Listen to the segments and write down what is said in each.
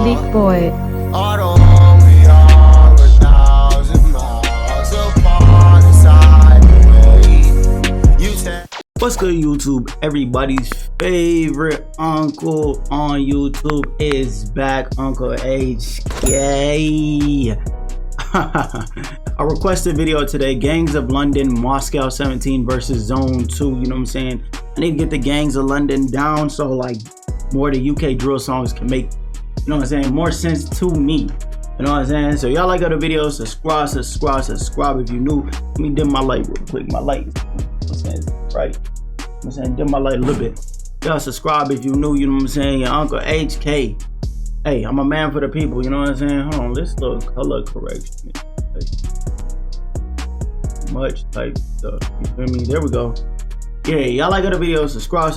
Big boy. What's good, YouTube? Everybody's favorite uncle on YouTube is back, Uncle HK. A requested video today: Gangs of London, MOSCOW17 versus ZONE2. You know what I'm saying? I need to get the Gangs of London down so like more of the UK drill songs can make, you know what I'm saying, more sense to me. You know what I'm saying? So y'all like other videos, subscribe if you new. Let me dim my light real quick. My light, you know what I'm saying, right? You know what I'm saying, dim my light a little bit. Y'all subscribe if you new, you know what I'm saying? Your Uncle HK. Hey, I'm a man for the people, you know what I'm saying? Hold on, let's look color correction. Much type stuff. You feel me? There we go. Yeah, y'all like other videos, subscribe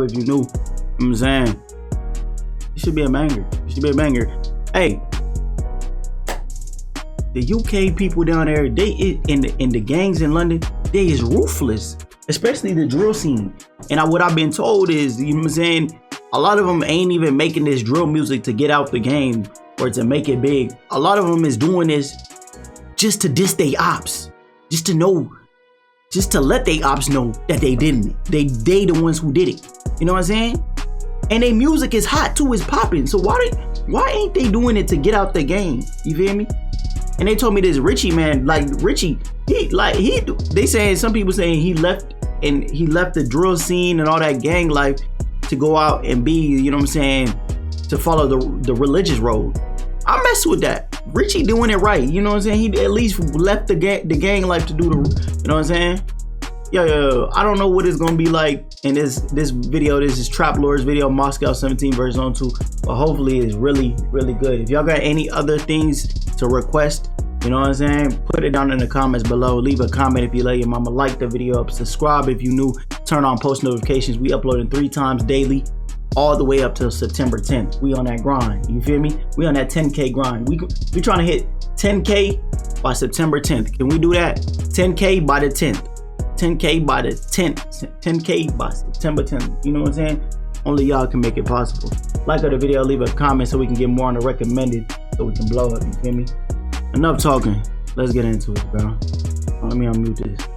if you new. You know what I'm saying? It should be a banger. It should be a banger. Hey, the UK people down there, they in the gangs in London, they is ruthless, especially the drill scene. And what I've been told is, you know what I'm saying, a lot of them ain't even making this drill music to get out the game or to make it big. A lot of them is doing this just to diss they ops, just to know, just to let they ops know that they didn't. They the ones who did it. You know what I'm saying? And their music is hot too, it's popping. So why ain't they doing it to get out the game? You feel me? And they told me this Richie, man, like Richie, they saying, some people saying he left the drill scene and all that gang life to go out and be, you know what I'm saying, to follow the religious road. I mess with that. Richie doing it right, you know what I'm saying? He at least left the gang life to do the, you know what I'm saying? Yo, I don't know what it's gonna be like in this video. This is Trap Lord's video, MOSCOW17 versus ZONE2, but hopefully it's really good. If y'all got any other things to request, you know what I'm saying, put it down in the comments below. Leave a comment if you let your mama, like the video up, subscribe if you new, turn on post notifications. We uploading 3 times daily, all the way up till September 10th. We on that grind, you feel me? We on that 10K grind. We trying to hit 10K by September 10th. Can we do that? 10K by the 10th. 10K by the 10th. 10K by September 10th. You know what I'm saying? Only y'all can make it possible. Like the video, leave a comment so we can get more on the recommended, so we can blow up, you feel me? Enough talking. Let's get into it, bro. Let me unmute this.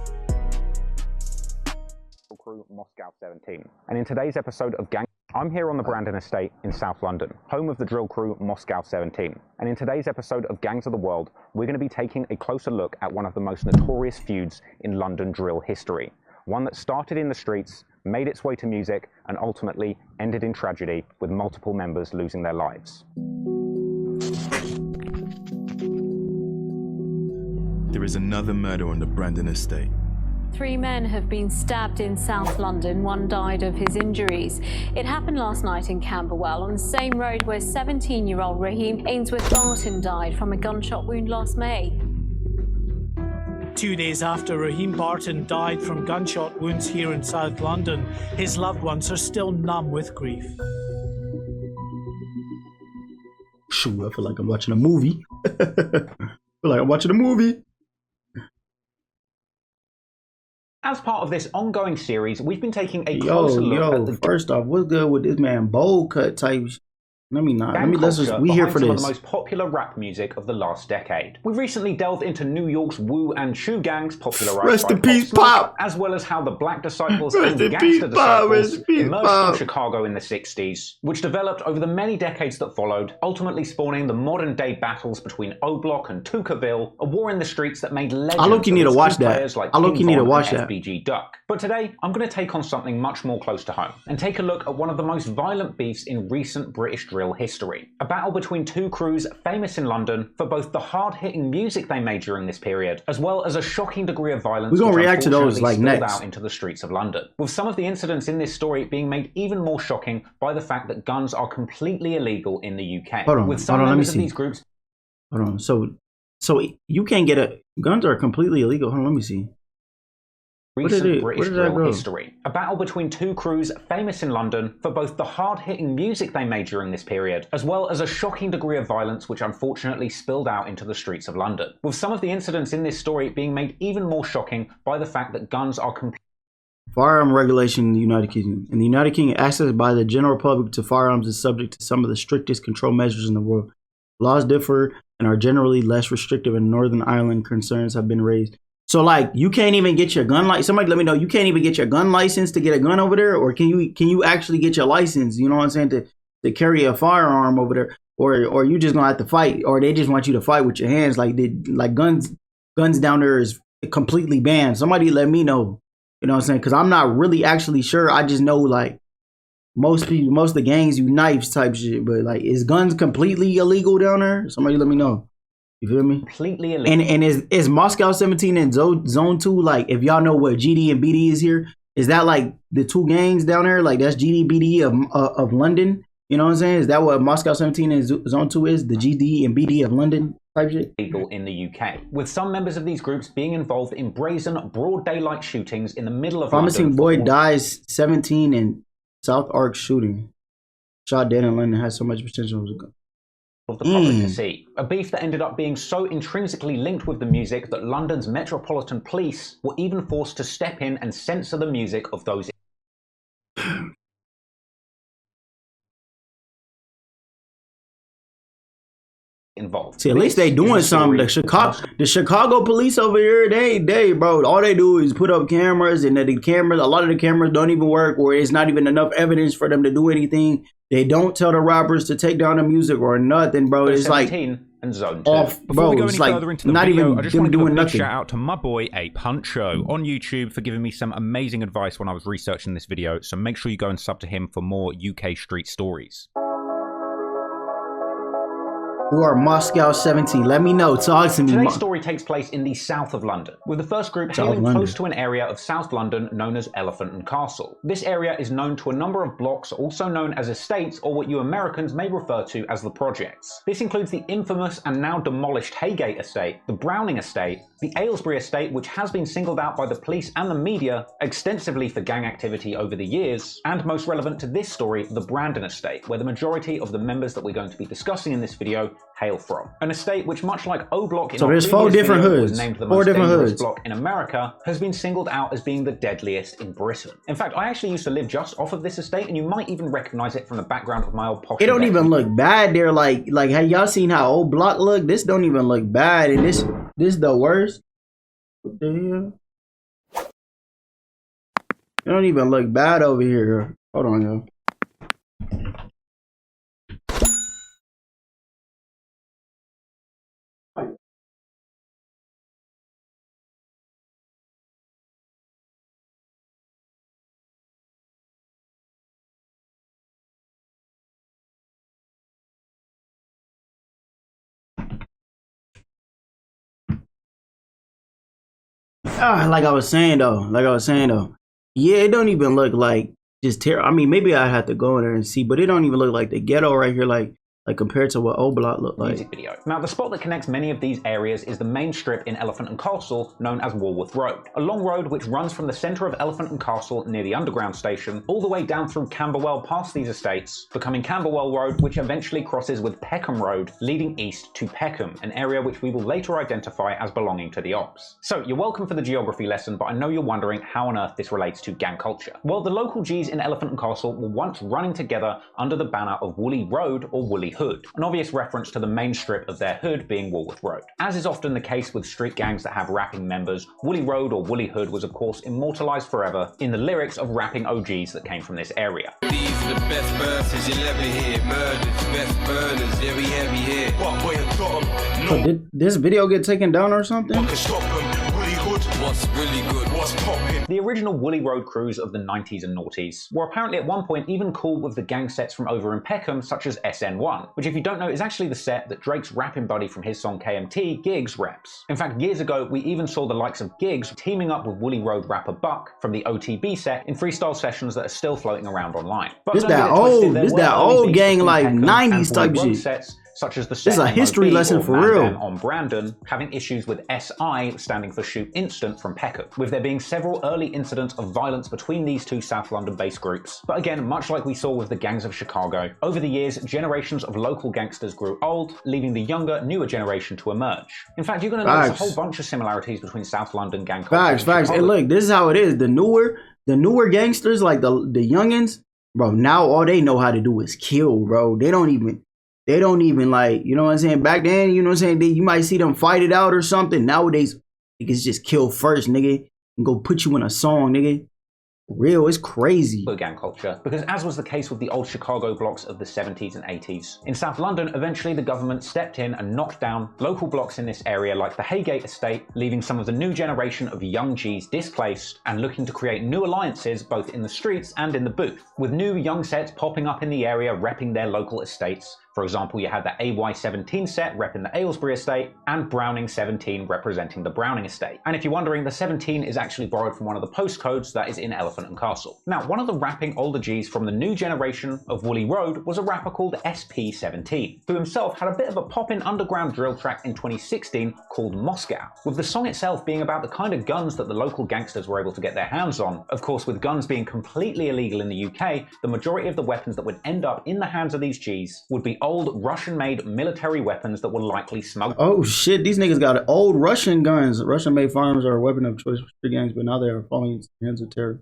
Crew MOSCOW17, and in today's episode of Gang, I'm here on the Brandon Estate in South London, home of the drill crew MOSCOW17. And in today's episode of Gangs of the World, we're going to be taking a closer look at one of the most notorious feuds in London drill history. One that started in the streets, made its way to music, and ultimately ended in tragedy, with multiple members losing their lives. There is another murder on the Brandon Estate. 3 men have been stabbed in South London. 1 died of his injuries. It happened last night in Camberwell, on the same road where 17-year-old Raheem Ainsworth Barton died from a gunshot wound last May. 2 days after Raheem Barton died from gunshot wounds here in South London, his loved ones are still numb with grief. Shoot, I feel like I'm watching a movie. I feel like I'm watching a movie. As part of this ongoing series, we've been taking a closer look at the... First off, what's good with this man bowl cut type? We here for this. Some of the most popular rap music of the last decade. We've recently delved into New York's Wu and Chu gangs, popularized Rest by in peace, Pop Pop, as well as how the Black Disciples and Gangster Disciples emerged from Chicago in the 60s, which developed over the many decades that followed, ultimately spawning the modern-day battles between O-Block and Tuckerville, a war in the streets that made legends I look, you need to watch that. Like I look, you need to watch that. FBG Duck. But today, I'm going to take on something much more close to home and take a look at one of the most violent beefs in recent British drill history. A battle between 2 crews famous in London for both the hard-hitting music they made during this period, as well as a shocking degree of violence. We're gonna react to those like next. Out into the streets of London, with some of the incidents in this story being made even more shocking by the fact that guns are completely illegal in the UK. Hold on, with some members of these groups. Hold on, so you can't get guns are completely illegal. Hold on, let me see. Recent British drill history. A battle between 2 crews famous in London for both the hard-hitting music they made during this period, as well as a shocking degree of violence which unfortunately spilled out into the streets of London. With some of the incidents in this story being made even more shocking by the fact that guns are completely Firearm regulation in the United Kingdom. In the United Kingdom, access by the general public to firearms is subject to some of the strictest control measures in the world. Laws differ and are generally less restrictive in Northern Ireland. Concerns have been raised. So, like, you can't even get your gun license. Somebody let me know. You can't even get your gun license to get a gun over there, or can you actually get your license? You know what I'm saying, to carry a firearm over there, or you just gonna have to fight, or they just want you to fight with your hands. Like guns down there is completely banned. Somebody let me know. You know what I'm saying? Because I'm not really actually sure. I just know, like, most of the gangs use knives type shit. But, like, is guns completely illegal down there? Somebody let me know. You feel me? Completely illegal. And is MOSCOW17 and Zone 2, like, if y'all know what GD and BD is here, is that like the two gangs down there? Like, that's GD, BD of London? You know what I'm saying? Is that what MOSCOW17 and Zone 2 is? The GD and BD of London type shit? Legal in the UK, with some members of these groups being involved in brazen, broad daylight shootings in the middle of Promising London. boy dies 17 in South Ark shooting. Shot dead in London, has so much potential. Of the public to see. A beef that ended up being so intrinsically linked with the music that London's Metropolitan Police were even forced to step in and censor the music of those involved. See, at least they doing something. The Chicago police over here, they bro, all they do is put up cameras, and a lot of the cameras don't even work, or it's not even enough evidence for them to do anything. They don't tell the robbers to take down the music or nothing, bro. It's like and Zone 2. off, Before bro. we go It's any like further into the not video, even I just them want to give doing a big nothing. shout out to my boy A Puncho on YouTube for giving me some amazing advice when I was researching this video. So make sure you go and sub to him for more UK street stories. Who are MOSCOW17? Let me know. Talk to me. Today's story takes place in the south of London, with the first group hailing close to an area of South London known as Elephant and Castle. This area is known to a number of blocks, also known as estates, or what you Americans may refer to as the projects. This includes the infamous and now demolished Haygate estate, the Browning estate, the Aylesbury estate, which has been singled out by the police and the media extensively for gang activity over the years, and most relevant to this story, the Brandon estate, where the majority of the members that we're going to be discussing in this video hail from. An estate which, much like O Block in So our there's previous 4 different video, hoods. was named the 4 most different dangerous hoods. block in America, has been singled out as being the deadliest in Britain. In fact, I actually used to live just off of this estate, and you might even recognize it from the background of my old posh. It don't even look bad there. Like have y'all seen how old block look? This don't even look bad, and this the worst. What the hell? It don't even look bad over here. Hold on, yo. Like I was saying though, yeah, it don't even look like just terrible. I mean, maybe I have to go in there and see, but it don't even look like the ghetto right here, like compared to what O Block looked like. Music video. Now, the spot that connects many of these areas is the main strip in Elephant and Castle, known as Walworth Road, a long road which runs from the centre of Elephant and Castle near the underground station, all the way down through Camberwell past these estates, becoming Camberwell Road, which eventually crosses with Peckham Road, leading east to Peckham, an area which we will later identify as belonging to the Ops. So, you're welcome for the geography lesson, but I know you're wondering how on earth this relates to gang culture. Well, the local G's in Elephant and Castle were once running together under the banner of Woolly Road or Woolly Hood, an obvious reference to the main strip of their hood being Walworth Road. As is often the case with street gangs that have rapping members, Woolly Road or Woolly Hood was of course immortalised forever in the lyrics of rapping OGs that came from this area. These are the best verses you'll ever hear. Murders, best burners, yeah, we heavy here. What way and got 'em? So did this video get taken down or something? What can stop 'em? Woolly Hood, what's really good? What's poppin'? The original Woolly Road crews of the 90s and noughties were apparently at one point even cool with the gang sets from over in Peckham, such as SN1, which if you don't know is actually the set that Drake's rapping buddy from his song KMT, Giggs, reps. In fact, years ago we even saw the likes of Giggs teaming up with Woolly Road rapper Buck from the OTB set in freestyle sessions that are still floating around online. But This don't get that it twisted, old, there this were that early old beats gang between like Peckham 90s and type Woolly Road shit. sets, such as the This is a history lesson for real. on Brandon, having issues with SI standing for Shoot Instant from Peckham, with there being several early incidents of violence between these two South London-based groups. But again, much like we saw with the gangs of Chicago, over the years, generations of local gangsters grew old, leaving the younger, newer generation to emerge. In fact, you're going to notice a whole bunch of similarities between South London gang culture. Facts. And look, this is how it is. The newer gangsters, like the youngins, bro, now all they know how to do is kill, bro. They don't even like, you know what I'm saying? Back then, you know what I'm saying? You might see them fight it out or something. Nowadays, niggas just kill first, nigga, and go put you in a song, nigga. Real, it's crazy. Gang culture, because as was the case with the old Chicago blocks of the 70s and 80s, in South London, eventually the government stepped in and knocked down local blocks in this area like the Haygate estate, leaving some of the new generation of young G's displaced and looking to create new alliances both in the streets and in the booth, with new young sets popping up in the area repping their local estates. For example, you had the AY17 set repping the Aylesbury estate and Browning 17 representing the Browning estate. And if you're wondering, the 17 is actually borrowed from one of the postcodes that is in Elephant and Castle. Now, one of the rapping older G's from the new generation of Woolly Road was a rapper called SP17, who himself had a bit of a poppin' underground drill track in 2016 called Moscow, with the song itself being about the kind of guns that the local gangsters were able to get their hands on. Of course, with guns being completely illegal in the UK, the majority of the weapons that would end up in the hands of these G's would be old Russian-made military weapons that were likely smuggled. Oh shit, these niggas got old Russian guns. Russian-made firearms are a weapon of choice for street gangs, but now they are falling into the hands of terror.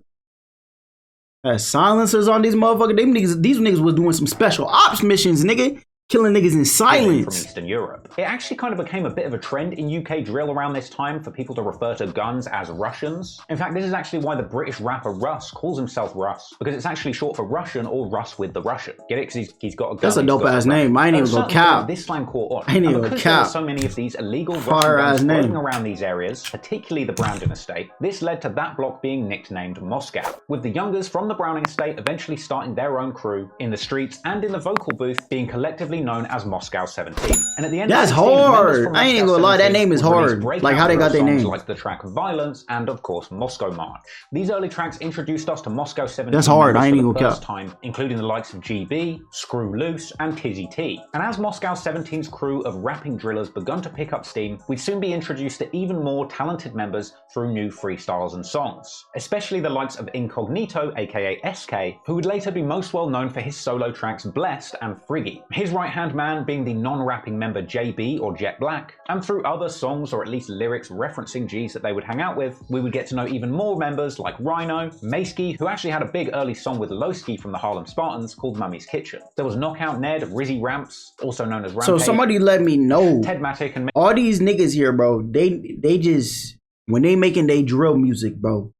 Has silencers on these motherfuckers. These niggas was doing some special ops missions, nigga. Killing niggas in silence. From Eastern Europe. It actually kind of became a bit of a trend in UK drill around this time for people to refer to guns as Russians. In fact, this is actually why the British rapper Russ calls himself Russ, because it's actually short for Russian or Russ with the Russian. Get it? Because he's got a gun. That's a dope ass name. I ain't even gonna cap. This slang caught on. I ain't even gonna cap. So many of these illegal fire ass Russian guns name floating around these areas, particularly the Brandon estate. This led to that block being nicknamed Moscow, with the youngers from the Browning estate eventually starting their own crew in the streets and in the vocal booth, being collectively known as MOSCOW17. And at the end, that's hard. I ain't even gonna lie, that name is hard. Like how they got their name. Like the track Violence and of course Moscow March. These early tracks introduced us to MOSCOW17. That's hard. I ain't even gonna count. Time, including the likes of GB, Screw Loose, and Tizzy T. And as MOSCOW17's crew of rapping drillers begun to pick up steam, we'd soon be introduced to even more talented members through new freestyles and songs, especially the likes of Incognito, aka SK, who would later be most well known for his solo tracks Blessed and Friggy. His right-hand man being the non-rapping member JB or Jet Black, and through other songs or at least lyrics referencing G's that they would hang out with, we would get to know even more members like Rhino, Maysky, who actually had a big early song with Lowski from the Harlem Spartans called Mummy's Kitchen. There was Knockout Ned, Rizzy Ramps, also known as Rampage. So somebody let me know. Ted Matic and all these niggas here, bro, they just, when they making they drill music, bro,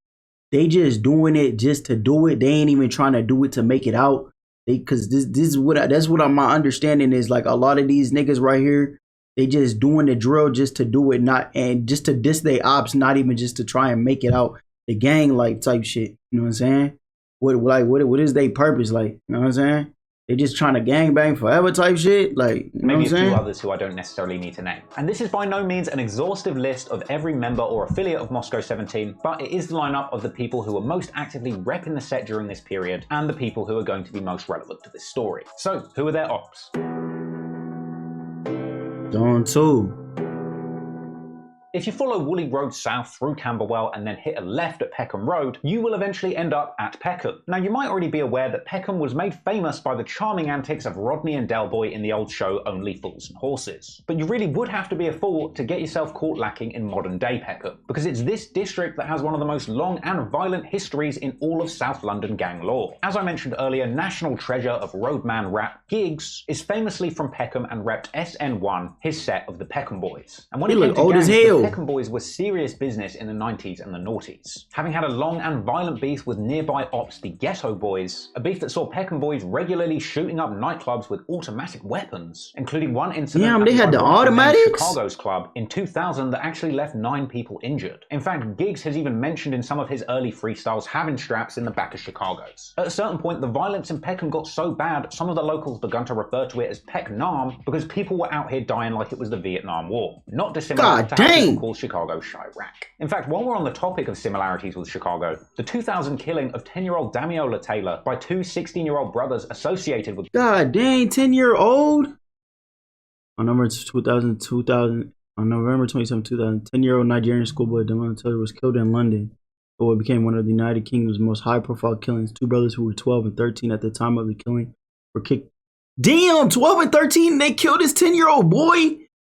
they just doing it just to do it. They ain't even trying to do it to make it out. Because this is what that's what my understanding is. Like a lot of these niggas right here, they just doing the drill just to do it, not and just to diss they ops, not even just to try and make it out the gang like type shit. You know what I'm saying? What is their purpose? Like, you know what I'm saying? They just trying to gang bang forever type shit. Like, you know maybe what I'm saying? A few others who I don't necessarily need to name. And this is by no means an exhaustive list of every member or affiliate of MOSCOW17, but it is the lineup of the people who are most actively repping the set during this period and the people who are going to be most relevant to this story. So, who are their ops? ZONE2. If you follow Woolly Road south through Camberwell and then hit a left at Peckham Road, you will eventually end up at Peckham. Now, you might already be aware that Peckham was made famous by the charming antics of Rodney and Delboy in the old show Only Fools and Horses. But you really would have to be a fool to get yourself caught lacking in modern day Peckham, because it's this district that has one of the most long and violent histories in all of South London gang lore. As I mentioned earlier, national treasure of roadman rap GANGS is famously from Peckham and repped SN1, his set of the Peckham Boys. And when he it came look to old gangs, as hell. The Peckham Boys were serious business in the 90s and the noughties, having had a long and violent beef with nearby ops the Ghetto Boys, a beef that saw Peckham Boys regularly shooting up nightclubs with automatic weapons, including one incident they had the automatics? Chicago's club in 2000 that actually left 9 people injured. In fact, Giggs has even mentioned in some of his early freestyles having straps in the back of Chicago's. At a certain point, the violence in Peckham got so bad, some of the locals begun to refer to it as Peck Nam because people were out here dying like it was the Vietnam War, not dissimilar to how people call Chicago Chirac. In fact, while we're on the topic of similarities with Chicago, the 2000 killing of 10-year-old Damiola Taylor by 2 16-year-old brothers associated with— God dang, 10-year-old? On November 27, 2000, 10-year-old Nigerian schoolboy Damon Taylor was killed in London for what became one of the United Kingdom's most high-profile killings. Two brothers who were 12 and 13 at the time of the killing were kicked. Damn, 12 and 13, they killed this 10-year-old boy?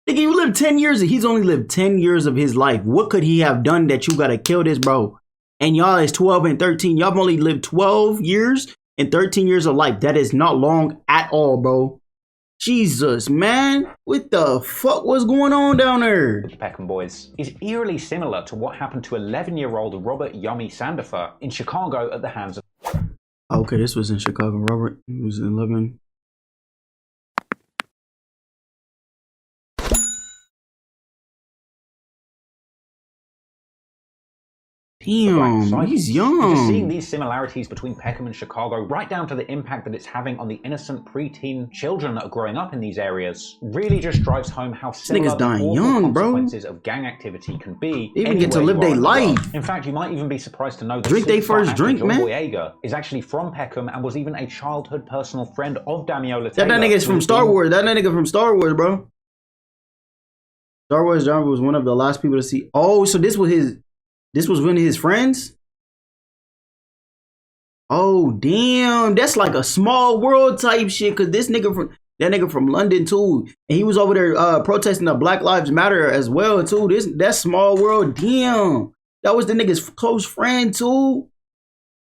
Nigga, you lived 10 years, and he's only lived 10 years of his life. What could he have done that you gotta kill this bro? And y'all is 12 and 13. Y'all have only lived 12 years and 13 years of life. That is not long at all, bro. Jesus, man. What the fuck was going on down there? The Peckham boys is eerily similar to what happened to 11-year-old Robert Yummy Sandifer in Chicago at the hands of... Okay, this was in Chicago. Robert was 11. Damn, he's young. Just seeing these similarities between Peckham and Chicago, right down to the impact that it's having on the innocent preteen children that are growing up in these areas, really just drives home how similar the awful consequences of gang activity can be. They even get to live their life. In fact, you might even be surprised to know that drink their first drink, man. Boyega is actually from Peckham and was even a childhood personal friend of Damiola Taylor. That nigga's from Star Wars. That nigga from Star Wars, bro. Star Wars John was one of the last people to see. Oh, so this was one of his friends? Oh, damn. That's like a small world type shit. Cause that nigga from London too. And he was over there protesting the Black Lives Matter as well too. That's small world. Damn. That was the nigga's close friend too.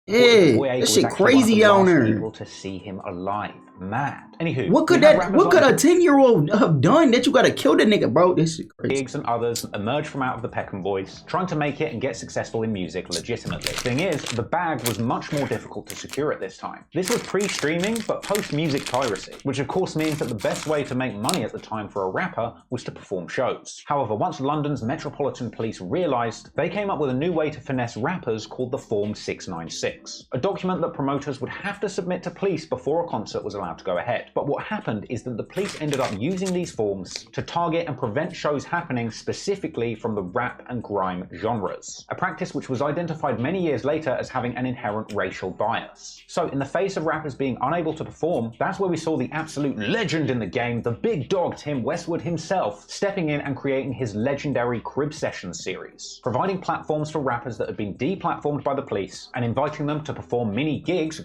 Yeah, that shit crazy out there. People to see him alive. Mad. Anywho, what could a 10-year-old have done that you gotta kill the nigga, bro? This shit crazy. Gigs and others emerged from out of the Peckham boys, trying to make it and get successful in music legitimately. Thing is, the bag was much more difficult to secure at this time. This was pre-streaming, but post-music piracy, which of course means that the best way to make money at the time for a rapper was to perform shows. However, once London's Metropolitan Police realized, they came up with a new way to finesse rappers called the Form 696, a document that promoters would have to submit to police before a concert was allowed to go ahead. But what happened is that the police ended up using these forms to target and prevent shows happening specifically from the rap and grime genres, a practice which was identified many years later as having an inherent racial bias. So in the face of rappers being unable to perform, that's where we saw the absolute legend in the game, the big dog Tim Westwood himself, stepping in and creating his legendary Crib Sessions series, providing platforms for rappers that had been deplatformed by the police and inviting them to perform mini gigs,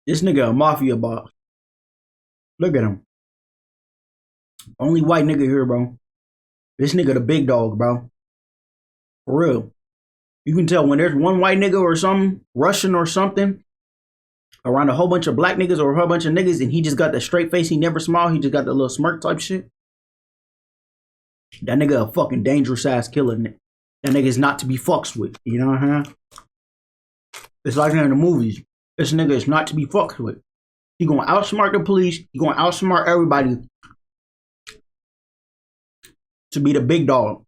This nigga a mafia boss. Look at him. Only white nigga here, bro. This nigga the big dog, bro. For real. You can tell when there's one white nigga or something, Russian or something, around a whole bunch of black niggas or a whole bunch of niggas, and he just got the straight face, he never smile, he just got the little smirk type shit. That nigga a fucking dangerous ass killer. That nigga is not to be fucks with. You know what I'm saying? It's like in the movies. This nigga is not to be fucked with. He gonna outsmart the police. He gonna outsmart everybody to be the big dog.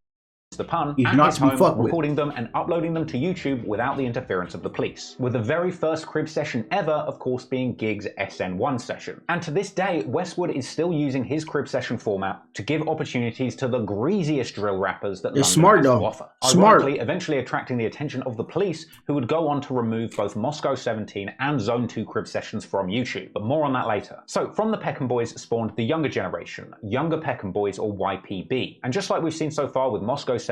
The pun, he's not to be fucked with. Recording them and uploading them to YouTube without the interference of the police, with the very first crib session ever, of course, being Giggs' SN1 session. And to this day, Westwood is still using his crib session format to give opportunities to the greasiest drill rappers that London has to offer. Ironically, eventually attracting the attention of the police, who would go on to remove both MOSCOW17 and ZONE2 crib sessions from YouTube. But more on that later. So, from the Peckham boys spawned the younger generation, Younger Peckham Boys, or YPB. And just like we've seen so far with MOSCOW17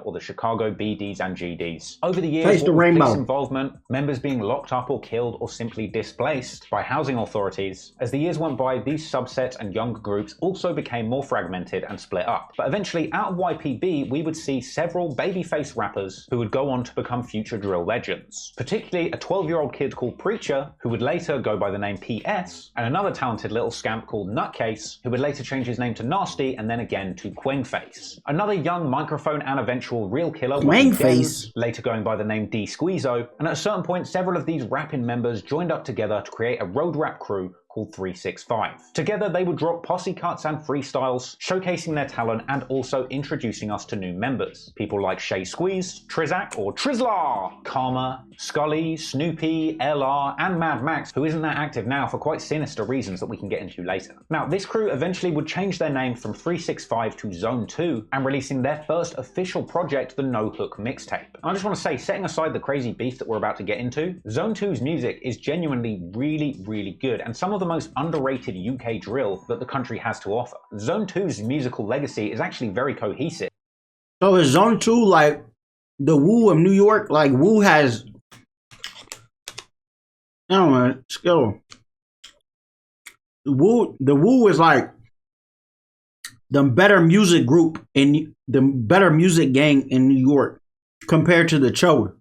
or the Chicago BDs and GDs. Over the years, with police involvement, members being locked up or killed or simply displaced by housing authorities, as the years went by, these subsets and younger groups also became more fragmented and split up. But eventually, out of YPB, we would see several babyface rappers who would go on to become future drill legends. Particularly a 12-year-old kid called Preacher, who would later go by the name PS, and another talented little scamp called Nutcase, who would later change his name to Nasty and then again to Quengface. Another young microphone and eventual real killer, GANGS, later going by the name D Squeezo, and at a certain point several of these rapping members joined up together to create a road rap crew called 365. Together they would drop posse cuts and freestyles, showcasing their talent and also introducing us to new members. People like Shay Squeeze, Trizak or Trizlar, Karma, Scully, Snoopy, LR, and Mad Max, who isn't that active now for quite sinister reasons that we can get into later. Now, this crew eventually would change their name from 365 to ZONE2 and releasing their first official project, the No Hook mixtape. And I just want to say, setting aside the crazy beef that we're about to get into, ZONE2's music is genuinely really, really good, and some of the the most underrated UK drill that the country has to offer. Zone 2's musical legacy is actually very cohesive. So is Zone 2 like the Wu of New York? Like Wu has, I don't know, skill. The Wu is like the better music group in the better music gang in New York compared to the Cho.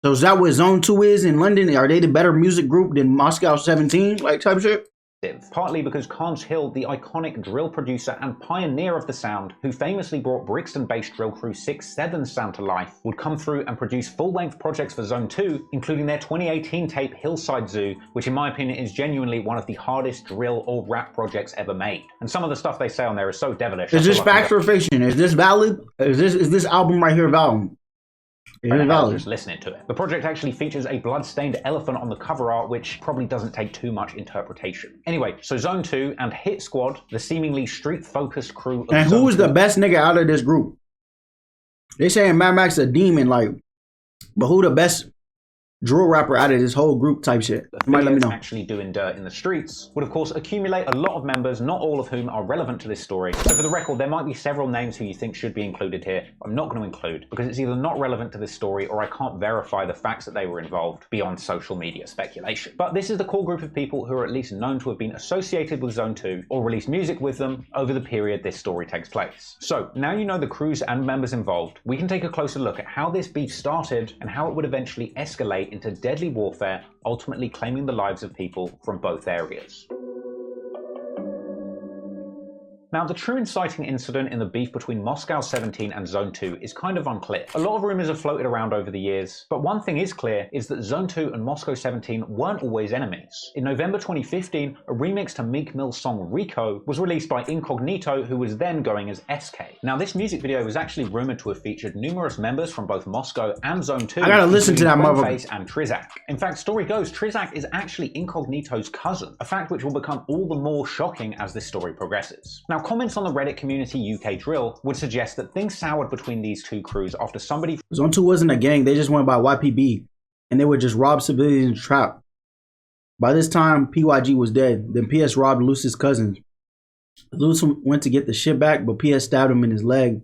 So is that what Zone 2 is in London? Are they the better music group than MOSCOW17, like type shit? Partly because Carnes Hill, the iconic drill producer and pioneer of the sound, who famously brought Brixton-based drill crew 6-7's sound to life, would come through and produce full-length projects for Zone 2, including their 2018 tape Hillside Zoo, which in my opinion is genuinely one of the hardest drill or rap projects ever made. And some of the stuff they say on there is so devilish. Is this fact or fiction? Is this valid? Is this album right here valid? Just listening to it. The project actually features a blood-stained elephant on the cover art, which probably doesn't take too much interpretation. Anyway, so Zone 2 and Hit Squad, the seemingly street-focused crew of And who is the best nigga out of this group? They saying Mad Max a demon, like, but who the best drill rapper out of this whole group type shit? Somebody let me know. Actually doing dirt in the streets would of course accumulate a lot of members, not all of whom are relevant to this story. So for the record, there might be several names who you think should be included here. I'm not going to include because it's either not relevant to this story or I can't verify the facts that they were involved beyond social media speculation. But this is the core group of people who are at least known to have been associated with Zone 2 or released music with them over the period this story takes place. So now you know the crews and members involved, we can take a closer look at how this beef started and how it would eventually escalate into deadly warfare, ultimately claiming the lives of people from both areas. Now, the true inciting incident in the beef between MOSCOW17 and Zone 2 is kind of unclear. A lot of rumors have floated around over the years, but one thing is clear is that Zone 2 and MOSCOW17 weren't always enemies. In November 2015, a remix to Meek Mill's song Rico was released by Incognito, who was then going as SK. Now, this music video was actually rumored to have featured numerous members from both Moscow and Zone 2. I gotta listen to that motherfucker. And Trizak. In fact, story goes, Trizak is actually Incognito's cousin, a fact which will become all the more shocking as this story progresses. Now, comments on the Reddit community UK Drill would suggest that things soured between these two crews after somebody... Zone 2 wasn't a gang, they just went by YPB, and they would just rob civilians and trap. By this time, PYG was dead, then PS robbed Luce's cousins. Luce went to get the shit back, but PS stabbed him in his leg,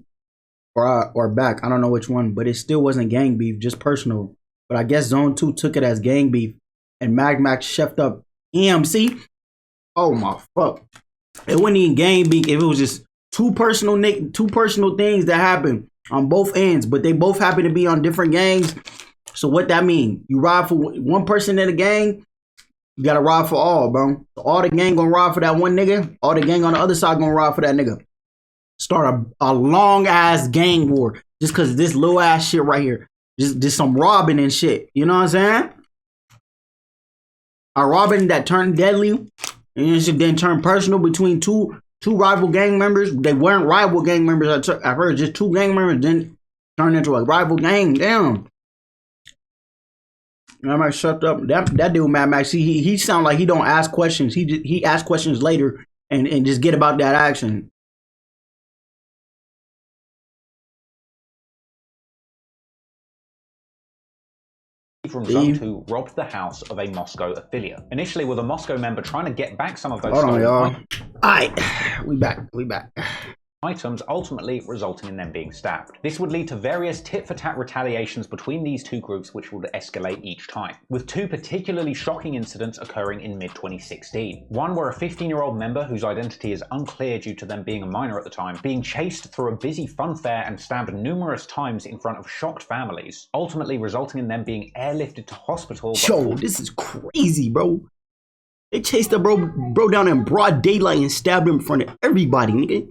or back, I don't know which one, but it still wasn't gang beef, just personal. But I guess Zone 2 took it as gang beef, and Mag Max chefed up EMC. Oh my fuck. It wasn't even gang beef if it was just two personal things that happened on both ends, but they both happen to be on different gangs. So what that mean? You rob for one person in a gang, you gotta rob for all, bro. So all the gang gonna rob for that one nigga, all the gang on the other side gonna rob for that nigga. Start a long ass gang war just cause of this little ass shit right here. Just some robbing and shit. You know what I'm saying? A robbing that turned deadly. And it then turned personal between two rival gang members. They weren't rival gang members. I heard just two gang members then turned into a rival gang. Damn. Mad Max shut up. That dude, Mad Max, he sound like he don't ask questions. He asks questions later and just get about that action. From Zone 2 robbed the house of a Moscow affiliate. Initially with a Moscow member trying to get back some of those stolen Alright, we back. items, ultimately resulting in them being stabbed. This would lead to various tit-for-tat retaliations between these two groups, which would escalate each time, with two particularly shocking incidents occurring in mid-2016. One where a 15-year-old member, whose identity is unclear due to them being a minor at the time, being chased through a busy fun fair and stabbed numerous times in front of shocked families, ultimately resulting in them being airlifted to hospital. Yo, this is crazy, bro. They chased the bro down in broad daylight and stabbed him in front of everybody, nigga.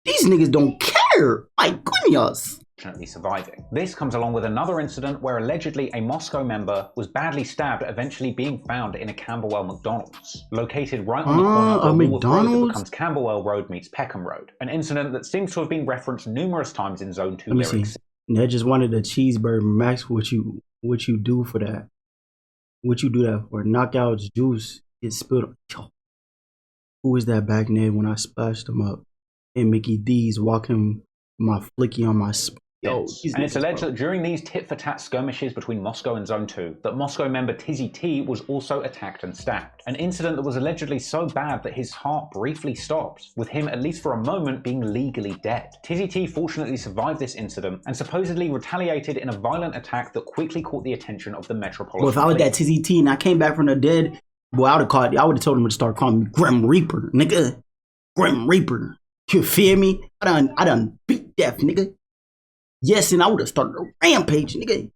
These niggas don't care. My goodness. Fortunately surviving. This comes along with another incident where allegedly a Moscow member was badly stabbed, eventually being found in a Camberwell McDonald's, located right on the corner of McDonald's road that becomes Camberwell Road meets Peckham Road. An incident that seems to have been referenced numerous times in Zone 2 lyrics. They just wanted a cheeseburger. Max, what you do for that? What you do that for? Knockout's juice is spilled. Yo, who was that back then when I splashed him up? And Mickey D's walking my flicky on my And it's alleged that during these tit-for-tat skirmishes between Moscow and Zone 2, that Moscow member Tizzy T was also attacked and stabbed. An incident that was allegedly so bad that his heart briefly stopped, with him at least for a moment being legally dead. Tizzy T fortunately survived this incident and supposedly retaliated in a violent attack that quickly caught the attention of the Metropolitan Well, if I was that Tizzy T and I came back from the dead, boy, I would have told him to start calling me Grim Reaper, nigga. Grim Reaper. You feel me? I done beat death, nigga. Yes, and I would have started a rampage, nigga.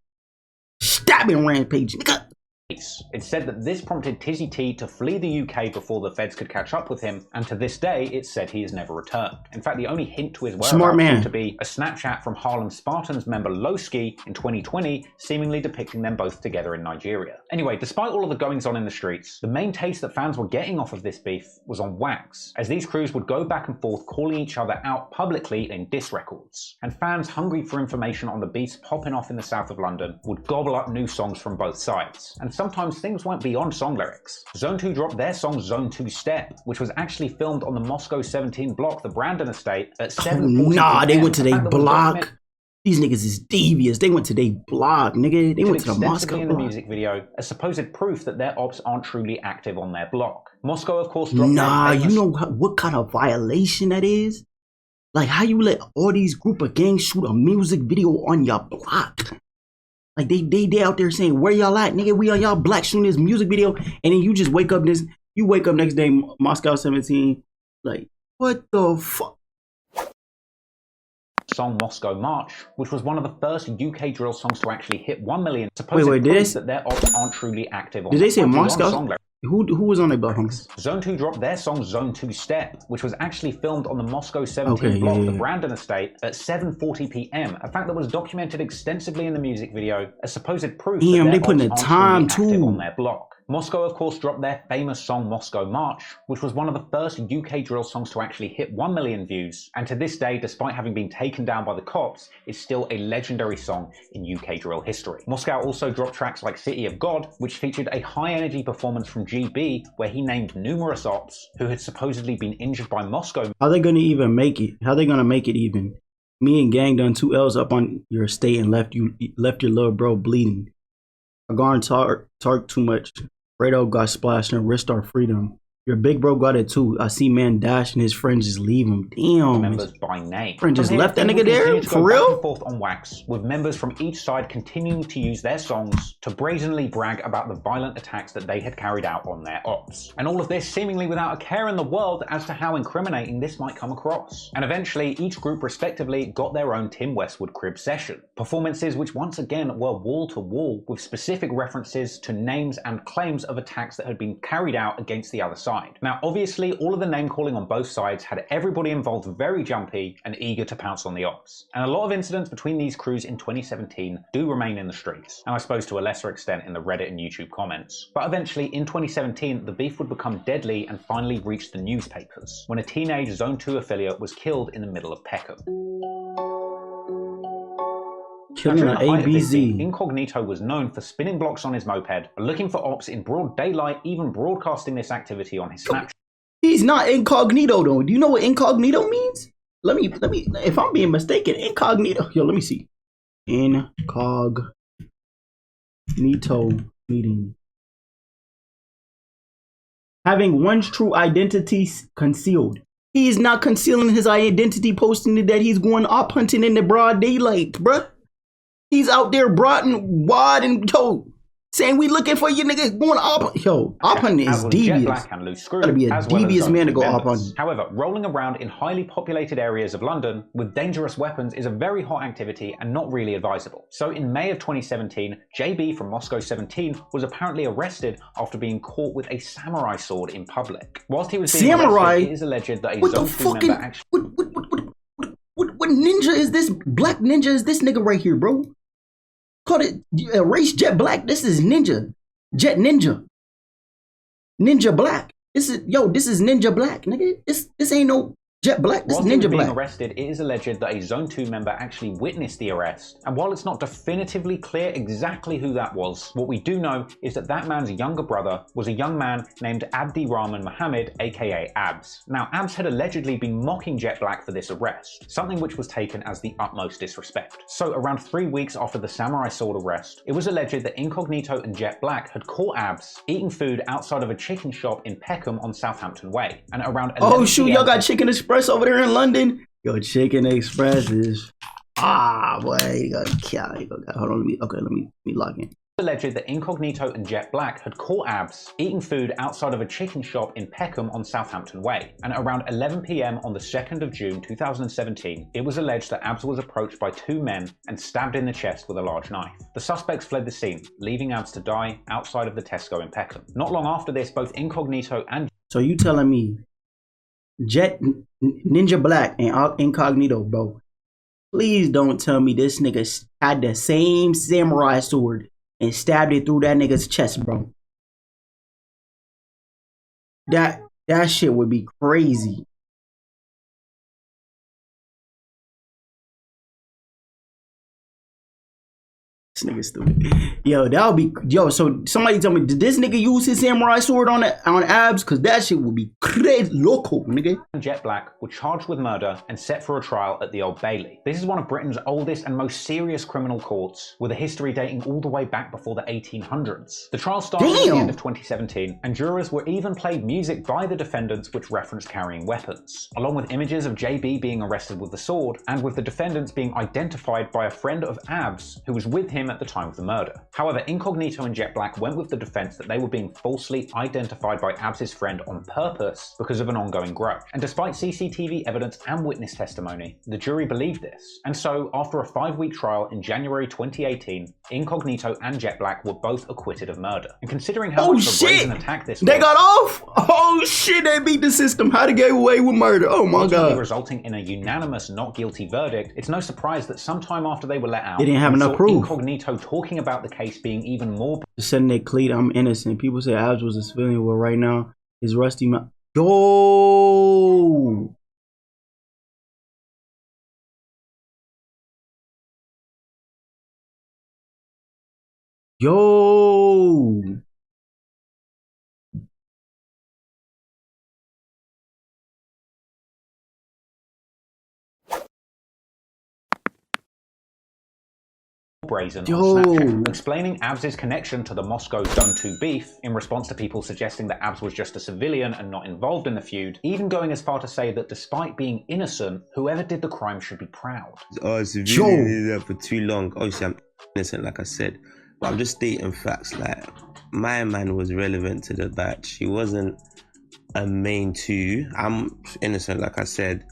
Stabbing rampage, nigga. It's said that this prompted Tizzy T to flee the UK before the feds could catch up with him, and to this day, it's said he has never returned. In fact, the only hint to his whereabouts seemed to be a Snapchat from Harlem Spartans member Lowski in 2020, seemingly depicting them both together in Nigeria. Anyway, despite all of the goings-on in the streets, the main taste that fans were getting off of this beef was on wax, as these crews would go back and forth calling each other out publicly in diss records. And fans hungry for information on the beefs popping off in the south of London would gobble up new songs from both sides. And sometimes things went beyond song lyrics. Zone 2 dropped their song ZONE2 Step, which was actually filmed on the MOSCOW17 block, the Brandon estate, at 7:40 Nah, they went to their block. These niggas is devious. They went to their block, nigga. They went to the Moscow in the music video as supposed proof that their ops aren't truly active on their block. Moscow, of course, dropped Nah, you know what kind of violation that is? Like, how you let all these group of gangs shoot a music video on your block? Like, they out there saying, where y'all at, nigga? We on y'all block shooting this music video. And then you just wake up next day, Moscow17, like, what the fuck? Song Moscow March, which was one of the first UK drill songs to actually hit 1 million. Wait, did that their ops aren't truly active on. Did they say Moscow? Who was on their block? Zone 2 dropped their song ZONE2 Step, which was actually filmed on the MOSCOW17 block, the Brandon estate, at 7:40 p.m. A fact that was documented extensively in the music video as supposed proof that their they putting the time active on their block. Moscow, of course, dropped their famous song Moscow March, which was one of the first UK drill songs to actually hit 1 million views, and to this day, despite having been taken down by the cops, is still a legendary song in UK drill history. Moscow also dropped tracks like City of God, which featured a high-energy performance from GB, where he named numerous ops who had supposedly been injured by Moscow. How they gonna even make it? How they gonna make it even? Me and Gang done 2 L's up on your estate and left your little bro bleeding. Agarn talk too much. Fredo got splashed and risked our freedom. Your big bro got it too. I see man dash and his friends just leave him. Damn. Members by name. Friend just left that nigga there? For real? Back and forth on wax, with members from each side continuing to use their songs to brazenly brag about the violent attacks that they had carried out on their ops. And all of this seemingly without a care in the world as to how incriminating this might come across. And eventually, each group respectively got their own Tim Westwood crib session. Performances which once again were wall to wall, with specific references to names and claims of attacks that had been carried out against the other side. Now, obviously, all of the name calling on both sides had everybody involved very jumpy and eager to pounce on the ops. And a lot of incidents between these crews in 2017 do remain in the streets, and I suppose to a lesser extent in the Reddit and YouTube comments. But eventually, in 2017, the beef would become deadly and finally reach the newspapers, when a teenage Zone 2 affiliate was killed in the middle of Peckham. Killing an ABZ. Incognito was known for spinning blocks on his moped, looking for ops in broad daylight, even broadcasting this activity on his Snapchat. He's not incognito though. Do you know what incognito means? Let me, if I'm being mistaken, incognito. Yo, let me see. Incognito meeting. Having one's true identity concealed. He is not concealing his identity, posting that he's going op hunting in the broad daylight, bruh. He's out there broad and wide and saying we looking for you niggas going op. Yo, op hunting is devious. Gotta be a devious man to go op hunting. However, rolling around in highly populated areas of London with dangerous weapons is a very hot activity and not really advisable. So in May of 2017, JB from MOSCOW17 was apparently arrested after being caught with a samurai sword in public. Whilst he was being arrested, it is alleged that a Zone 2 member actually... What ninja is this? Black ninja is this nigga right here, bro? Called it race jet black. This is ninja. Jet ninja. Ninja black. This is Ninja black, nigga. This ain't no Jet Black? This Whilst he was Ninja being Black. arrested, it is alleged that a Zone 2 member actually witnessed the arrest, and while it's not definitively clear exactly who that was, what we do know is that that man's younger brother was a young man named Abdi Rahman Mohammed, aka Abs. Now, Abs had allegedly been mocking Jet Black for this arrest, something which was taken as the utmost disrespect. So around 3 weeks after the Samurai Sword arrest, it was alleged that Incognito and Jet Black had caught Abs eating food outside of a chicken shop in Peckham on Southampton Way, and around 11 Oh shoot, PM, y'all got Chicken Express over there in London? Yo, Chicken Express is boy, you gotta kill. Hold on, let me log in. alleged that Incognito and Jet Black had caught Abs eating food outside of a chicken shop in Peckham on Southampton Way, and at around 11 PM on the 2nd of June 2017, it was alleged that Abs was approached by 2 men and stabbed in the chest with a large knife. The suspects fled the scene, leaving Abs to die outside of the Tesco in Peckham. Not long after this, both Incognito and So you telling me Ninja Black and Incognito, bro? Please don't tell me this nigga had the same samurai sword and stabbed it through that nigga's chest, bro. That shit would be crazy. This nigga stupid. Yo, that would be so somebody tell me, did this nigga use his samurai sword on Abs? Cause that shit would be crazy loco, nigga. Jet Black were charged with murder and set for a trial at the Old Bailey. This is one of Britain's oldest and most serious criminal courts, with a history dating all the way back before the 1800s. The trial started at the end of 2017, and jurors were even played music by the defendants which referenced carrying weapons, along with images of JB being arrested with the sword, and with the defendants being identified by a friend of Abs who was with him at the time of the murder. However, Incognito and Jet Black went with the defense that they were being falsely identified by Abs' friend on purpose because of an ongoing grudge. And despite CCTV evidence and witness testimony, the jury believed this. And so, after a 5-week trial in January 2018, Incognito and Jet Black were both acquitted of murder. And considering how much of a brazen attack this was, they got off? Oh shit, they beat the system. How to get away with murder? Oh my god. Resulting in a unanimous not guilty verdict, it's no surprise that sometime after they were let out, they didn't have enough proof. Incognito talking about the case being even more setting that cleat, I'm innocent. People say Abs was a civilian. Well, right now his rusty mouth. Yo, brazen on Snapchat, explaining Abs' connection to the MOSCOW17 beef in response to people suggesting that Abs was just a civilian and not involved in the feud, even going as far to say that despite being innocent, whoever did the crime should be proud. Oh, civilian did that for too long. Obviously, I'm innocent, like I said, but I'm just stating facts. Like, my man was relevant to the batch. He wasn't a main 2. I'm innocent, like I said,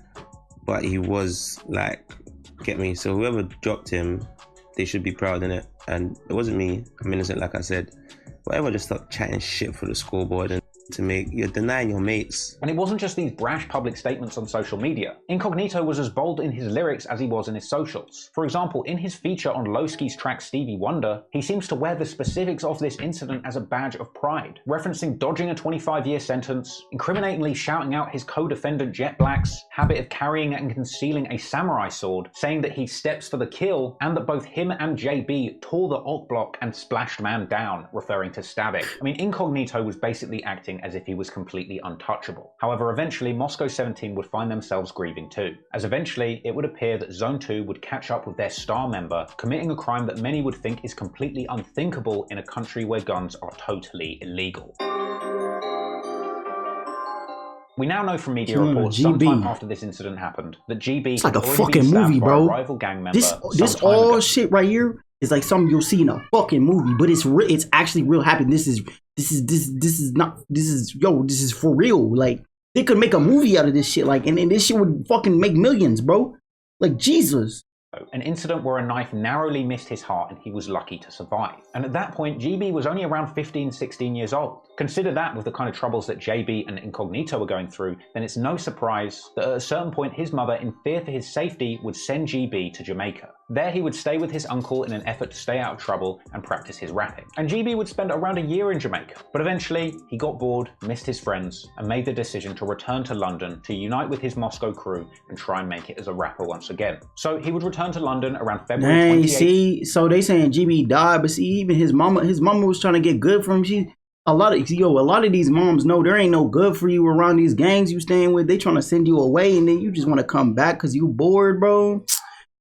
but he was like, get me? So whoever dropped him, they should be proud in it. And it wasn't me. I'm innocent, like I said. Whatever, just stop chatting shit for the scoreboard and to make, you're denying your mates. And it wasn't just these brash public statements on social media. Incognito was as bold in his lyrics as he was in his socials. For example, in his feature on Lowski's track Stevie Wonder, he seems to wear the specifics of this incident as a badge of pride, referencing dodging a 25-year sentence, incriminatingly shouting out his co-defendant Jet Black's habit of carrying and concealing a samurai sword, saying that he steps for the kill, and that both him and JB tore the Ock block and splashed man down, referring to stabbing. I mean, Incognito was basically acting as if he was completely untouchable. However, eventually MOSCOW17 would find themselves grieving too, as eventually it would appear that Zone 2 would catch up with their star member, committing a crime that many would think is completely unthinkable in a country where guns are totally illegal. We now know from media reports sometime after this incident happened that GB it's like a fucking movie, bro. Rival gang member this all shit right here is like something you'll see in a fucking movie, but it's actually real happening. This is for real. Like, they could make a movie out of this shit, like, and this shit would fucking make millions, bro. Like, Jesus. an incident where a knife narrowly missed his heart and he was lucky to survive. And at that point, GB was only around 15, 16 years old. Consider that with the kind of troubles that JB and Incognito were going through, then it's no surprise that at a certain point his mother, in fear for his safety, would send GB to Jamaica. There he would stay with his uncle in an effort to stay out of trouble and practice his rapping. And GB would spend around a year in Jamaica. But eventually, he got bored, missed his friends, and made the decision to return to London to unite with his Moscow crew and try and make it as a rapper once again. So he would return to London around February 2018. See, so they saying GB died, but see, even his mama was trying to get good for him. A lot of these moms know there ain't no good for you around these gangs you staying with. They trying to send you away, and then you just want to come back because you bored, bro.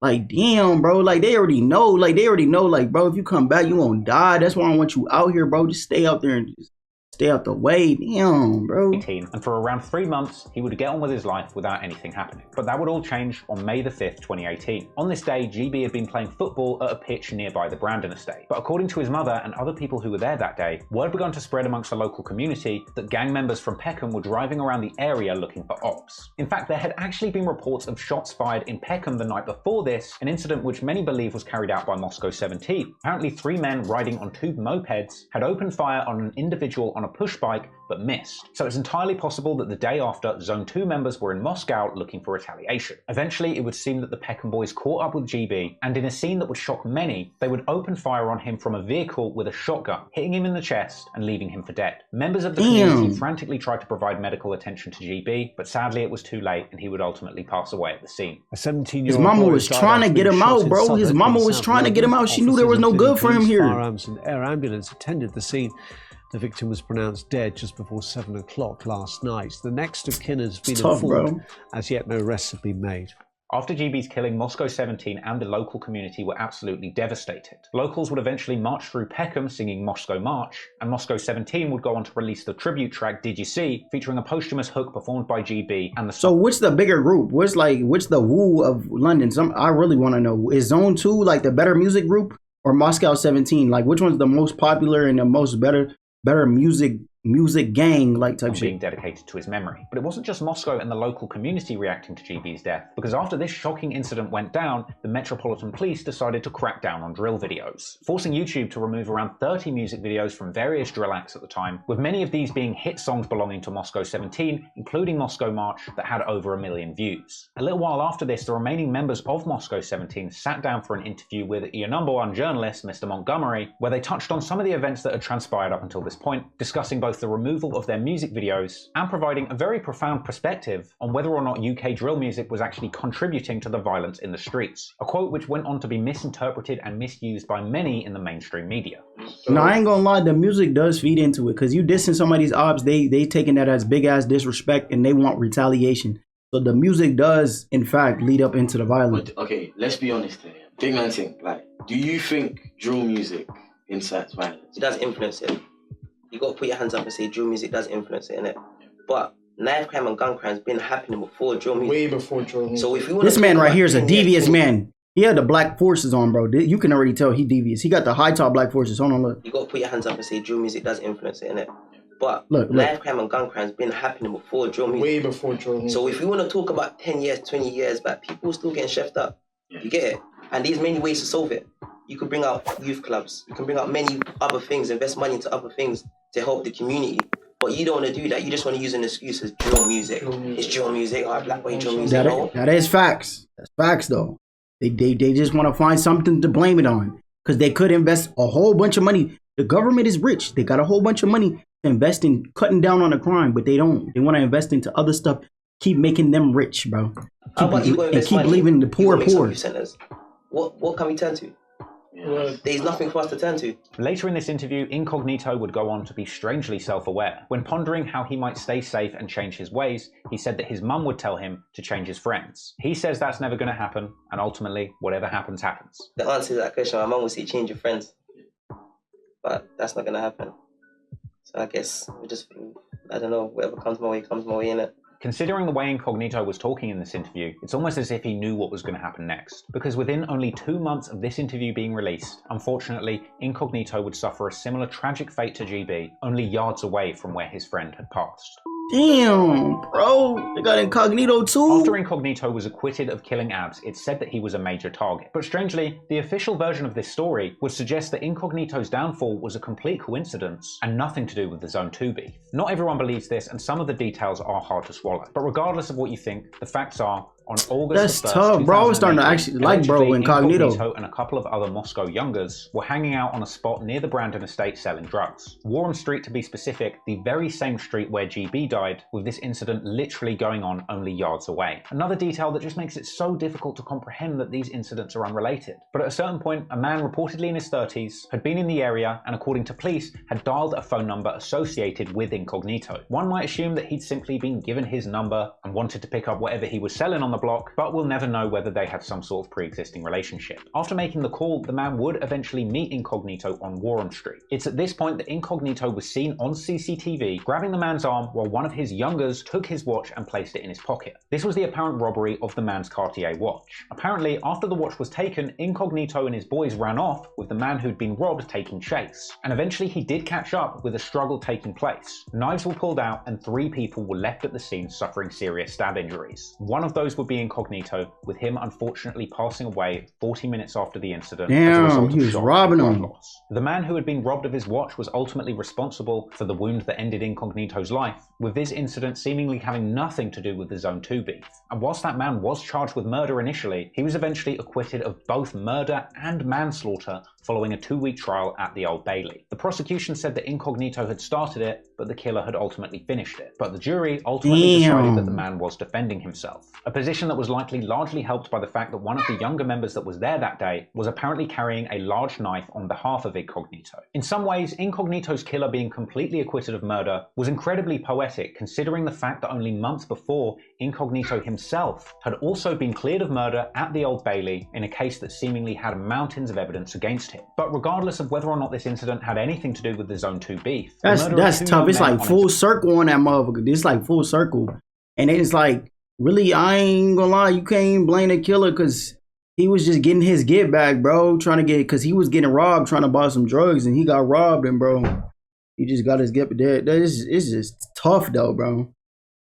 Like, damn, bro. Like, they already know. Like, bro, if you come back, you gonna die. That's why I want you out here, bro. Just stay out there and just stay out the way. Damn, bro. And for around 3 months, he would get on with his life without anything happening. But that would all change on May the 5th, 2018. On this day, GB had been playing football at a pitch nearby the Brandon estate. But according to his mother and other people who were there that day, word began to spread amongst the local community that gang members from Peckham were driving around the area looking for ops. In fact, there had actually been reports of shots fired in Peckham the night before this, an incident which many believe was carried out by MOSCOW17. Apparently 3 men riding on 2 mopeds had opened fire on an individual on a push bike but missed. So it's entirely possible that the day after, Zone 2 members were in Moscow looking for retaliation. Eventually, it would seem that the Peckham boys caught up with GB, and in a scene that would shock many, they would open fire on him from a vehicle with a shotgun, hitting him in the chest and leaving him for dead. Members of the community frantically tried to provide medical attention to GB, but sadly it was too late and he would ultimately pass away at the scene. A 17-year-old his mama was trying to get him out, bro. His mama was trying to get him out. She knew there was no good for him here. Firearms and air ambulance attended the scene. The victim was pronounced dead just before 7 o'clock last night. The next of kin has been informed. As yet, no arrests have been made. After GB's killing, MOSCOW17 and the local community were absolutely devastated. Locals would eventually march through Peckham singing Moscow March, and MOSCOW17 would go on to release the tribute track Did You See, featuring a posthumous hook performed by GB and the... So which the bigger group? Which the Woo of London? I really want to know. Is Zone 2 like the better music group, or MOSCOW17? Like, which one's the most popular and the most better music gang like type shit? Being dedicated to his memory. But it wasn't just Moscow and the local community reacting to GB's death, because after this shocking incident went down, the Metropolitan Police decided to crack down on drill videos, forcing YouTube to remove around 30 music videos from various drill acts at the time, with many of these being hit songs belonging to MOSCOW17, including Moscow March, that had over 1 million views. A little while after this, the remaining members of MOSCOW17 sat down for an interview with your #1 journalist, Mr. Montgomery, where they touched on some of the events that had transpired up until this point, discussing both the removal of their music videos and providing a very profound perspective on whether or not UK drill music was actually contributing to the violence in the streets. A quote which went on to be misinterpreted and misused by many in the mainstream media. No, I ain't gonna lie, the music does feed into it, because you dissing somebody's ops, they taking that as big ass disrespect and they want retaliation. So the music does in fact lead up into the violence. But, okay, let's be honest here. Big man thing, like, do you think drill music incites violence? It does influence it. You got to put your hands up and say drill music does influence it, innit? But knife crime and gun crime has been happening before drill music. Way before drill music. So if you want this man right here is a devious man. He had the black forces on, bro. You can already tell he devious. He got the high top black forces. Hold on, look. You got to put your hands up and say drill music does influence it, innit? But look. Knife crime and gun crime has been happening before drill music. Way before drill music. So if you want to talk about 10 years, 20 years back, people are still getting chefed up. You get it? And there's many ways to solve it. You can bring out youth clubs. You can bring out many other things, invest money into other things to help the community. But you don't want to do that. You just want to use an excuse as drill music. It's drill music. Oh, black boy drill music. That is facts. That's facts, though. They just want to find something to blame it on, because they could invest a whole bunch of money. The government is rich. They got a whole bunch of money to invest in cutting down on the crime, but they don't. They want to invest into other stuff. Keep making them rich, bro. Keep leaving the poor poor. What can we turn to? There's nothing for us to turn to. Later in this interview, Incognito would go on to be strangely self-aware. When pondering how he might stay safe and change his ways, he said that his mum would tell him to change his friends. He says that's never going to happen, and ultimately, whatever happens, happens. The answer to that question, my mum would say change your friends. But that's not going to happen. So I guess we just, I don't know, whatever comes my way, innit? Considering the way Incognito was talking in this interview, it's almost as if he knew what was going to happen next. Because within only 2 months of this interview being released, unfortunately, Incognito would suffer a similar tragic fate to GB, only yards away from where his friend had passed. Damn, bro. They got Incognito too? After Incognito was acquitted of killing Abs, it's said that he was a major target. But strangely, the official version of this story would suggest that Incognito's downfall was a complete coincidence and nothing to do with the Zone2 beef. Not everyone believes this, and some of the details are hard to swallow. But regardless of what you think, the facts are, on August That's 1st, tough, bro. I was starting to actually like bro Incognito. And a couple of other Moscow youngers were hanging out on a spot near the Brandon estate selling drugs. Warren Street, to be specific, the very same street where GB died, with this incident literally going on only yards away. Another detail that just makes it so difficult to comprehend that these incidents are unrelated. But at a certain point, a man reportedly in his 30s had been in the area and, according to police, had dialed a phone number associated with Incognito. One might assume that he'd simply been given his number and wanted to pick up whatever he was selling on the block, but we'll never know whether they had some sort of pre-existing relationship. After making the call, the man would eventually meet Incognito on Warren Street. It's at this point that Incognito was seen on CCTV grabbing the man's arm while one of his youngers took his watch and placed it in his pocket. This was the apparent robbery of the man's Cartier watch. Apparently, after the watch was taken, Incognito and his boys ran off, with the man who'd been robbed taking chase. And eventually he did catch up, with a struggle taking place. Knives were pulled out and 3 people were left at the scene suffering serious stab injuries. One of those would be Incognito, with him unfortunately passing away 40 minutes after the incident. Damn, he was robbing him. The man who had been robbed of his watch was ultimately responsible for the wound that ended Incognito's life, with this incident seemingly having nothing to do with the Zone2 beef. And whilst that man was charged with murder initially, he was eventually acquitted of both murder and manslaughter following a 2-week trial at the Old Bailey. The prosecution said that Incognito had started it, but the killer had ultimately finished it. But the jury ultimately decided that the man was defending himself, a position that was likely largely helped by the fact that one of the younger members that was there that day was apparently carrying a large knife on behalf of Incognito. In some ways, Incognito's killer being completely acquitted of murder was incredibly poetic, considering the fact that only months before, Incognito himself had also been cleared of murder at the Old Bailey in a case that seemingly had mountains of evidence against him. But regardless of whether or not this incident had anything to do with the Zone2 beef, that's tough. It's like full circle on that motherfucker. It's like full circle. And it's like, really, I ain't gonna lie, you can't even blame the killer, because he was just getting his get back, bro. Because he was getting robbed trying to buy some drugs, and he got robbed, and bro, he just got his get back. It's just tough though, bro.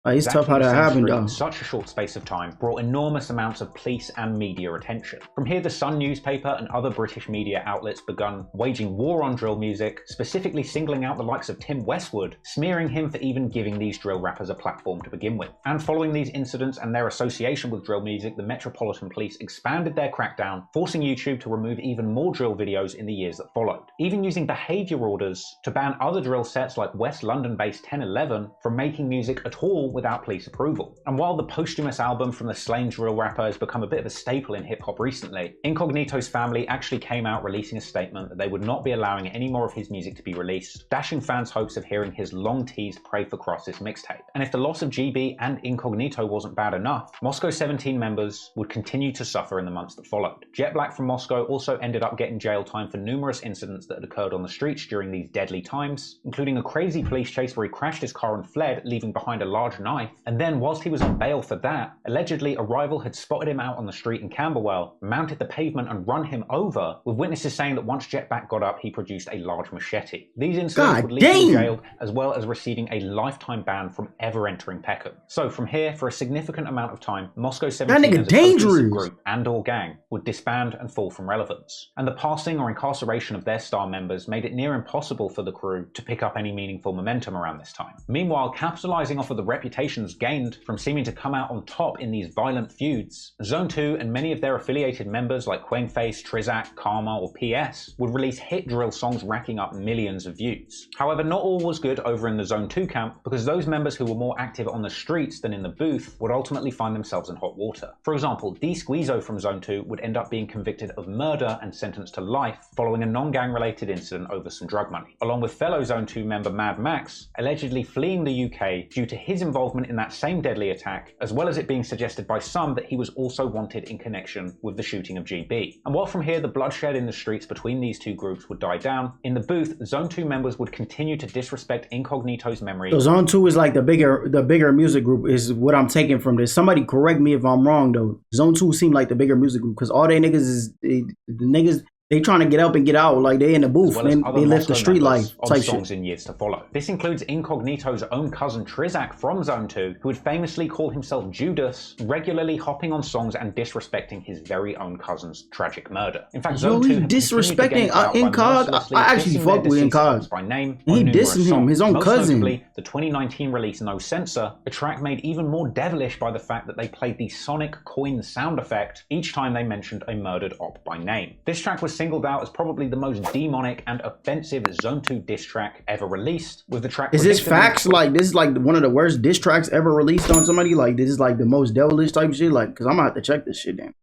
Like, it's tough how that happened though. In such a short space of time brought enormous amounts of police and media attention. From here, the Sun newspaper and other British media outlets begun waging war on drill music, specifically singling out the likes of Tim Westwood, smearing him for even giving these drill rappers a platform to begin with. And following these incidents and their association with drill music, the Metropolitan Police expanded their crackdown, forcing YouTube to remove even more drill videos in the years that followed, even using behaviour orders to ban other drill sets like West London-based 1011 from making music at all without police approval. And while the posthumous album from the slain drill rapper has become a bit of a staple in hip-hop recently, Incognito's family actually came out releasing a statement that they would not be allowing any more of his music to be released, dashing fans' hopes of hearing his long-teased Pray for Crosses mixtape. And if the loss of GB and Incognito wasn't bad enough, MOSCOW17 members would continue to suffer in the months that followed. Jet Black from Moscow also ended up getting jail time for numerous incidents that had occurred on the streets during these deadly times, including a crazy police chase where he crashed his car and fled, leaving behind a large knife. And then, whilst he was on bail for that, allegedly a rival had spotted him out on the street in Camberwell, mounted the pavement and run him over, with witnesses saying that once Jetback got up, he produced a large machete. These incidents would leave him jailed, as well as receiving a lifetime ban from ever entering Peckham. So from here, for a significant amount of time, MOSCOW17 as a cohesive group and/or gang would disband and fall from relevance. And the passing or incarceration of their star members made it near impossible for the crew to pick up any meaningful momentum around this time. Meanwhile, capitalizing off of the reputations gained from seeming to come out on top in these violent feuds, Zone2 and many of their affiliated members like Quaneface, Trizak, Karma, or PS would release hit drill songs racking up millions of views. However, not all was good over in the Zone2 camp, because those members who were more active on the streets than in the booth would ultimately find themselves in hot water. For example, D Squeezo from Zone2 would end up being convicted of murder and sentenced to life following a non-gang related incident over some drug money, along with fellow Zone2 member Mad Max allegedly fleeing the UK due to his involvement in that same deadly attack, as well as it being suggested by some that he was also wanted in connection with the shooting of GB. And while from here the bloodshed in the streets between these two groups would die down, in the booth, Zone2 members would continue to disrespect Incognito's memory. So Zone2 is like the bigger music group is what I'm taking from this. Somebody correct me if I'm wrong though. Zone2 seemed like the bigger music group, because all they niggas is the niggas They trying to get up and get out, like they in the booth, well and they left the street life type songs shit. in years to follow. This includes Incognito's own cousin Trizak from Zone 2, who would famously call himself Judas, regularly hopping on songs and disrespecting his very own cousin's tragic murder. In fact, Zone 2 disrespecting Incog. I actually fuck with Incog by name. He dissing him, his own Most cousin. notably, the 2019 release No Censor, a track made even more devilish by the fact that they played the sonic coin sound effect each time they mentioned a murdered op by name. This track was singled out as probably the most demonic and offensive Zone 2 diss track ever released, with the track... Is this facts? Like, this is like one of the worst diss tracks ever released on somebody? Like, this is like the most devilish type shit? Like, because I'm gonna have to check this shit down.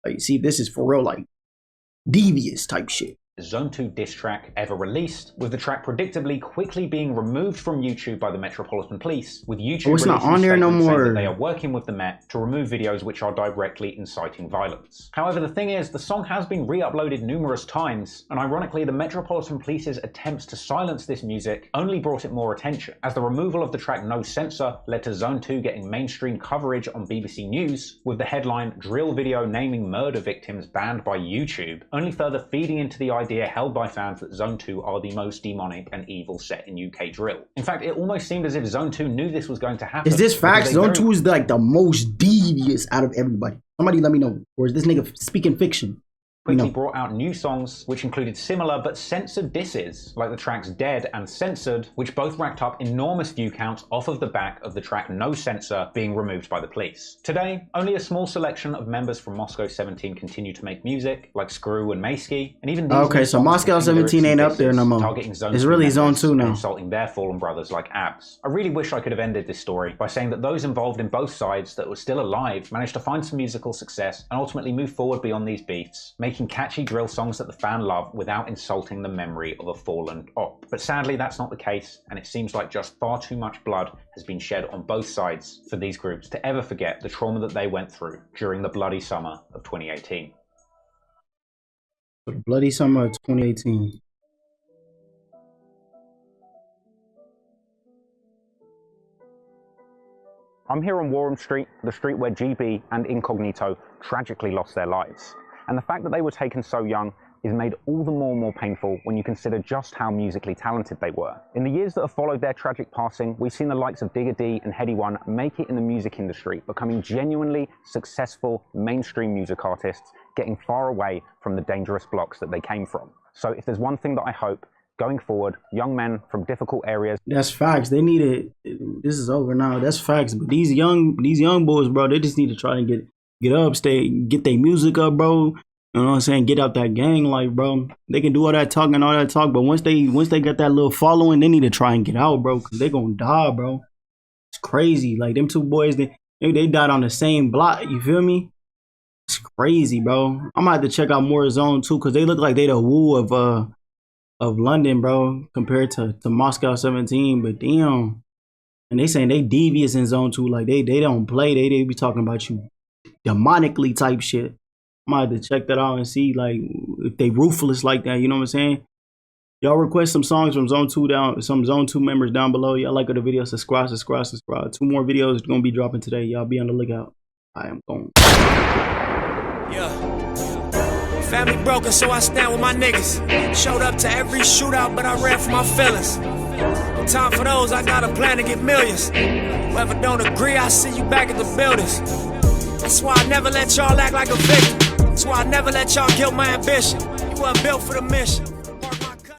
Like, see, this is for real, like, devious type shit. Zone 2 diss track ever released, with the track predictably quickly being removed from YouTube by the Metropolitan Police, with YouTube it's not on there no more. That they are working with the Met to remove videos which are directly inciting violence. However, the thing is, the song has been re-uploaded numerous times, and ironically, the Metropolitan Police's attempts to silence this music only brought it more attention, as the removal of the track No Censor led to Zone 2 getting mainstream coverage on BBC News, with the headline "Drill Video Naming Murder Victims Banned by YouTube," only further feeding into the idea held by fans that Zone 2 are the most demonic and evil set in UK drill. In fact, it almost seemed as if Zone 2 knew this was going to happen. Is this facts? Zone 2 is like the most devious out of everybody. Somebody let me know. Or is this nigga speaking fiction? Quickly brought out new songs which included similar but censored disses, like the tracks Dead and Censored, which both racked up enormous view counts off of the back of the track No Censor being removed by the police. Today, only a small selection of members from MOSCOW17 continue to make music, like Screw and Maysky, and even these okay, so MOSCOW17 ain't up there no more. Targeting Zone it's really Zone 2 now. Insulting their fallen brothers like Abs. I really wish I could have ended this story by saying that those involved in both sides that were still alive managed to find some musical success and ultimately move forward beyond these beefs, making catchy drill songs that the fan love without insulting the memory of a fallen op. But sadly, that's not the case, and it seems like just far too much blood has been shed on both sides for these groups to ever forget the trauma that they went through during the bloody summer of 2018. The bloody summer of 2018. I'm here on Warham Street, the street where GB and Incognito tragically lost their lives. And the fact that they were taken so young is made all the more painful when you consider just how musically talented they were. In the years that have followed their tragic passing, we've seen the likes of Digga D and Heady One make it in the music industry, becoming genuinely successful mainstream music artists, getting far away from the dangerous blocks that they came from. So if there's one thing that I hope, going forward, young men from difficult areas... That's facts. They need it. This is over now. That's facts. But these young boys, bro, they just need to try and get up, get their music up, bro. You know what I'm saying? Get out that gang life, bro. They can do all that talk and all that talk, but once they get that little following, they need to try and get out, bro, because they gonna die, bro. It's crazy. Like, them two boys, they died on the same block, you feel me? It's crazy, bro. I'm gonna have to check out more Zone 2, because they look like they the woo of London, bro, compared to MOSCOW17, but damn. And they saying they devious in Zone 2, like they don't play, they be talking about you demonically type shit. I'm gonna have to check that out and see, like, if they ruthless like that, you know what I'm saying? Y'all request some songs from Zone 2 some Zone 2 members down below. Y'all like the video, subscribe. 2 more videos gonna be dropping today. Y'all be on the lookout. I am gone. Yeah. Family broken, so I stand with my niggas. Showed up to every shootout, but I ran for my feelings. In time for those, I got a plan to get millions. Whoever don't agree, I see you back at the buildings. That's why I never let y'all act like a victim. That's why I never let y'all kill my ambition. You weren't built for the mission.